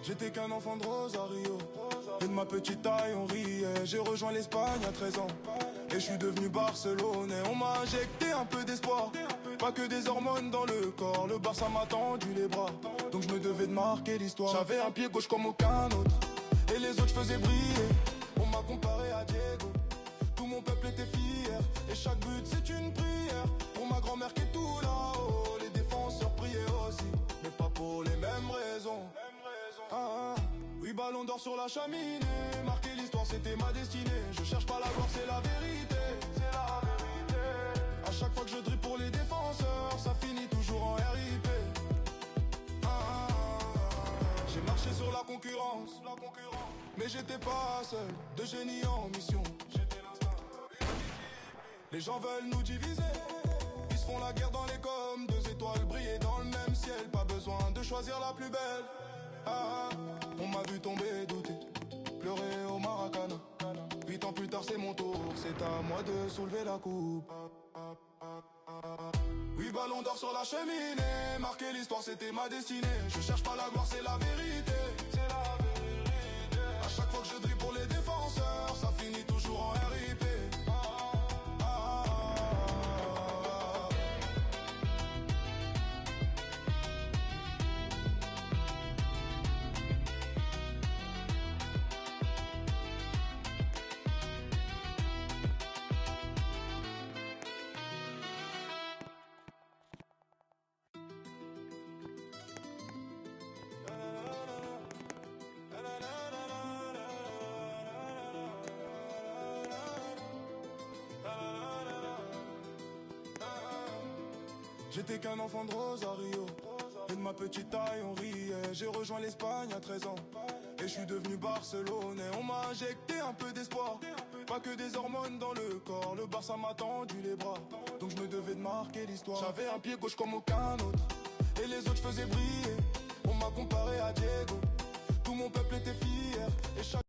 J'étais qu'un enfant de Rosario, et de ma petite taille on riait. J'ai rejoint l'Espagne à 13 ans, et je suis devenu barcelonais. On m'a injecté un peu d'espoir, pas que des hormones dans le corps. Le Barça m'a tendu les bras, donc je me devais de marquer l'histoire. J'avais un pied gauche comme aucun autre, et les autres je faisais briller. On m'a comparé à Diego, tout mon peuple était fier. Et chaque but c'est une prière, pour ma grand-mère qui est tout là-haut. Les défenseurs priaient aussi, mais pas pour les mêmes raisons. Oui, ballon d'or sur la cheminée, marquer l'histoire c'était ma destinée. Je cherche pas la gloire, c'est la vérité. C'est la vérité. À chaque fois que je dribble pour les défenseurs, ça finit toujours en RIP. J'ai marché sur la concurrence, mais j'étais pas seul, de génie en mission. Les gens veulent nous diviser, ils se font la guerre dans les coms. 2 étoiles briller dans le même ciel, pas besoin de choisir la plus belle. On m'a vu tomber, douter, pleurer au Maracana. 8 ans plus tard c'est mon tour, c'est à moi de soulever la coupe. Oui, ballon d'or sur la cheminée, marquer l'histoire c'était ma destinée. Je cherche pas la gloire, c'est la vérité. C'est la vérité. À chaque fois que je dribble pour les défenseurs, ça finit toujours en RIP. J'étais qu'un enfant de Rosario, et de ma petite taille on riait. J'ai rejoint l'Espagne à 13 ans, et je suis devenu barcelonais. On m'a injecté un peu d'espoir, pas que des hormones dans le corps. Le Barça m'a tendu les bras, donc je me devais de marquer l'histoire. J'avais un pied gauche comme aucun autre, et les autres je faisais briller. On m'a comparé à Diego, tout mon peuple était fier, et chaque